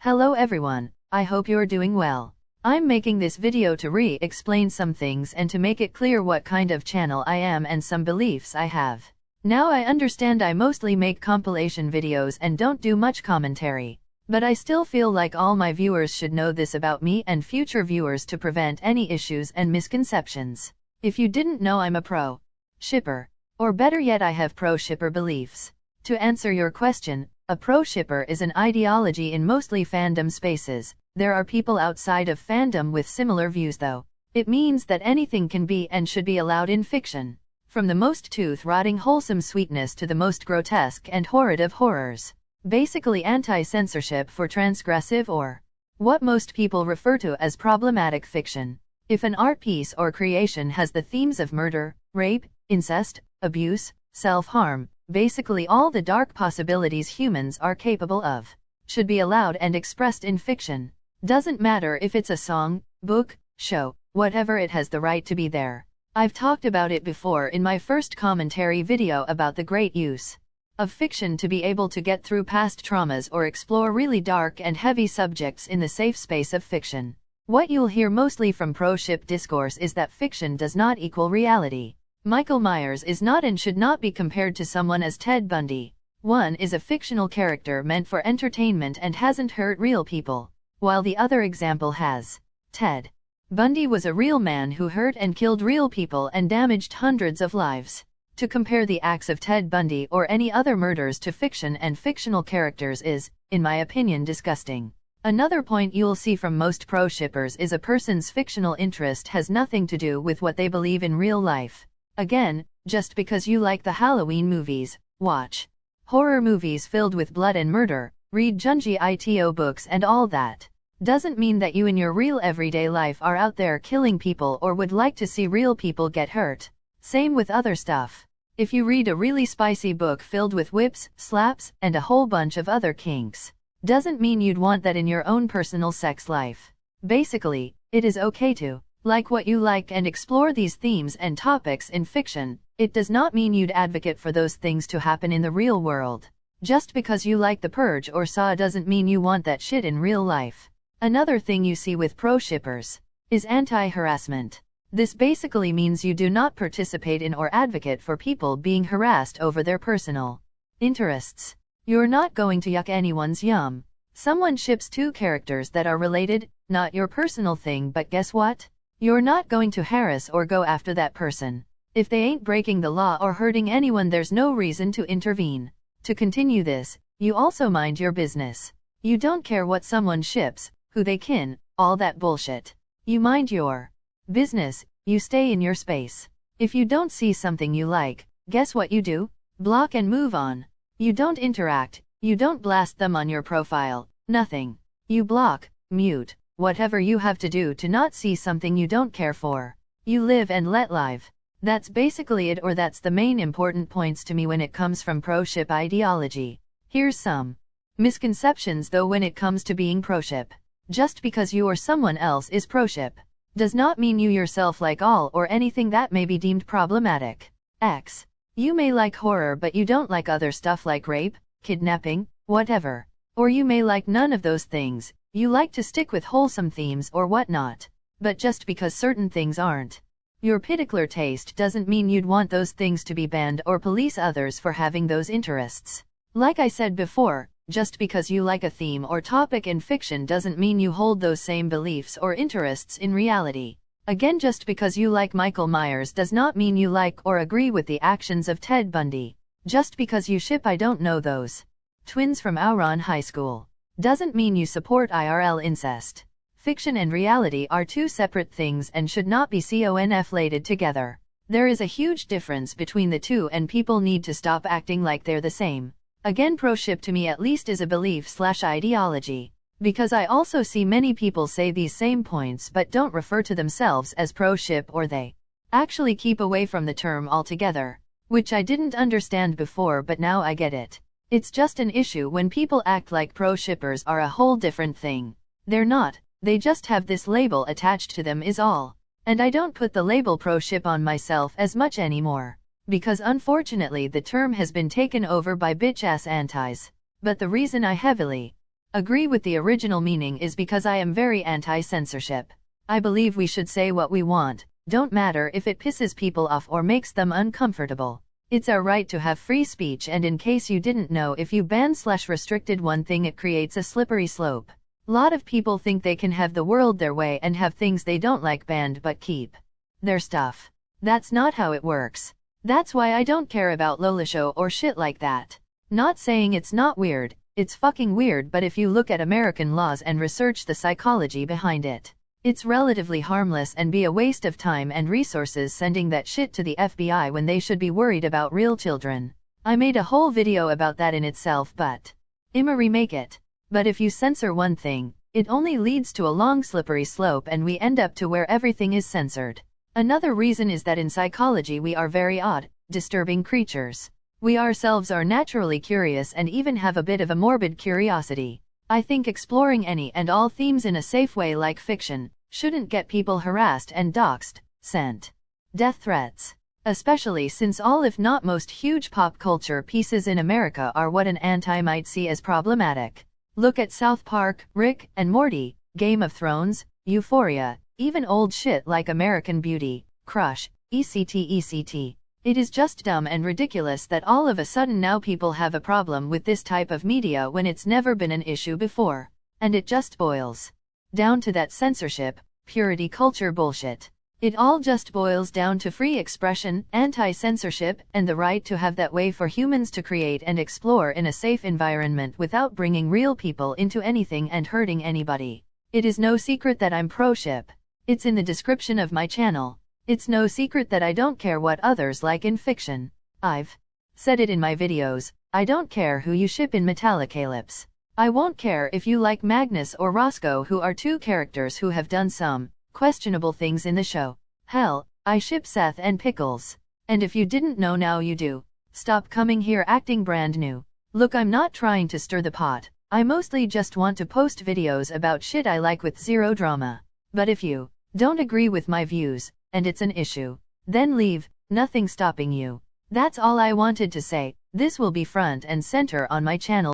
Hello everyone, I hope you're doing well. I'm making this video to re-explain some things and to make it clear what kind of channel I am and some beliefs I have. Now I understand I mostly make compilation videos and don't do much commentary. But I still feel like all my viewers should know this about me and future viewers to prevent any issues and misconceptions. If you didn't know, I'm a pro-shipper. Or better yet, I have pro-shipper beliefs. To answer your question, a pro-shipper is an ideology in mostly fandom spaces. There are people outside of fandom with similar views though. It means that anything can be and should be allowed in fiction. From the most tooth-rotting wholesome sweetness to the most grotesque and horrid of horrors. Basically anti-censorship for transgressive or what most people refer to as problematic fiction. If an art piece or creation has the themes of murder, rape, incest, abuse, self-harm, basically all the dark possibilities humans are capable of, should be allowed and expressed in fiction. Doesn't matter if it's a song, book, show, whatever, it has the right to be there. I've talked about it before in my first commentary video about the great use of fiction to be able to get through past traumas or explore really dark and heavy subjects in the safe space of fiction. What you'll hear mostly from pro-ship discourse is that fiction does not equal reality. Michael Myers is not and should not be compared to someone as Ted Bundy. One is a fictional character meant for entertainment and hasn't hurt real people, while the other example has. Ted Bundy was a real man who hurt and killed real people and damaged hundreds of lives. To compare the acts of Ted Bundy or any other murders to fiction and fictional characters is, in my opinion, disgusting. Another point you'll see from most pro-shippers is a person's fictional interest has nothing to do with what they believe in real life. Again, just because you like the Halloween movies, watch horror movies filled with blood and murder, read Junji Ito books and all that, doesn't mean that you in your real everyday life are out there killing people or would like to see real people get hurt. Same with other stuff. If you read a really spicy book filled with whips, slaps, and a whole bunch of other kinks, doesn't mean you'd want that in your own personal sex life. Basically, it is okay to like what you like and explore these themes and topics in fiction. It does not mean you'd advocate for those things to happen in the real world. Just because you like The Purge or Saw doesn't mean you want that shit in real life. Another thing you see with pro-shippers is anti-harassment. This basically means you do not participate in or advocate for people being harassed over their personal interests. You're not going to yuck anyone's yum. Someone ships two characters that are related, not your personal thing, but guess what? You're not going to harass or go after that person. If they ain't breaking the law or hurting anyone, there's no reason to intervene. To continue this, you also mind your business. You don't care what someone ships, who they kin, all that bullshit. You mind your business, you stay in your space. If you don't see something you like, guess what you do? Block and move on. You don't interact, you don't blast them on your profile, nothing. You block, mute, whatever you have to do to not see something you don't care for. You live and let live. That's basically it, or that's the main important points to me when it comes from pro-ship ideology. Here's some misconceptions though when it comes to being pro-ship. Just because you or someone else is pro-ship does not mean you yourself like all or anything that may be deemed problematic. You may like horror but you don't like other stuff like rape, kidnapping, whatever. Or you may like none of those things, you like to stick with wholesome themes or whatnot. But just because certain things aren't your particular taste doesn't mean you'd want those things to be banned or police others for having those interests. Like I said before, just because you like a theme or topic in fiction doesn't mean you hold those same beliefs or interests in reality. Again, just because you like Michael Myers does not mean you like or agree with the actions of Ted Bundy. Just because you ship I don't know those twins from Ouran High School doesn't mean you support IRL incest. Fiction and reality are two separate things and should not be conflated together. There is a huge difference between the two and people need to stop acting like they're the same. Again, pro-ship to me at least is a belief/ideology. Because I also see many people say these same points but don't refer to themselves as pro-ship, or they actually keep away from the term altogether. Which I didn't understand before but now I get it. It's just an issue when people act like pro-shippers are a whole different thing. They're not, they just have this label attached to them is all. And I don't put the label pro-ship on myself as much anymore. Because unfortunately the term has been taken over by bitch-ass antis. But the reason I heavily agree with the original meaning is because I am very anti-censorship. I believe we should say what we want, don't matter if it pisses people off or makes them uncomfortable. It's our right to have free speech, and in case you didn't know, if you ban/restricted one thing, it creates a slippery slope. Lot of people think they can have the world their way and have things they don't like banned but keep their stuff. That's not how it works. That's why I don't care about Lolishow or shit like that. Not saying it's not weird, it's fucking weird, but if you look at American laws and research the psychology behind it, it's relatively harmless and be a waste of time and resources sending that shit to the FBI when they should be worried about real children. I made a whole video about that in itself, but I'ma remake it. But if you censor one thing, it only leads to a long slippery slope and we end up to where everything is censored. Another reason is that in psychology we are very odd, disturbing creatures. We ourselves are naturally curious and even have a bit of a morbid curiosity. I think exploring any and all themes in a safe way like fiction shouldn't get people harassed and doxxed, sent death threats. Especially since all if not most huge pop culture pieces in America are what an anti might see as problematic. Look at South Park, Rick and Morty, Game of Thrones, Euphoria, even old shit like American Beauty, Crush, etc. It is just dumb and ridiculous that all of a sudden now people have a problem with this type of media when it's never been an issue before. And it just boils down to that censorship, purity culture bullshit. It all just boils down to free expression, anti-censorship, and the right to have that way for humans to create and explore in a safe environment without bringing real people into anything and hurting anybody. It is no secret that I'm pro-ship. It's in the description of my channel. It's no secret that I don't care what others like in fiction. I've said it in my videos, I don't care who you ship in Metallicalypse. I won't care if you like Magnus or Roscoe, who are two characters who have done some questionable things in the show. Hell, I ship Seth and Pickles. And if you didn't know, now you do. Stop coming here acting brand new. Look, I'm not trying to stir the pot. I mostly just want to post videos about shit I like with zero drama. But if you don't agree with my views, and it's an issue, then leave, nothing stopping you. That's all I wanted to say. This will be front and center on my channel.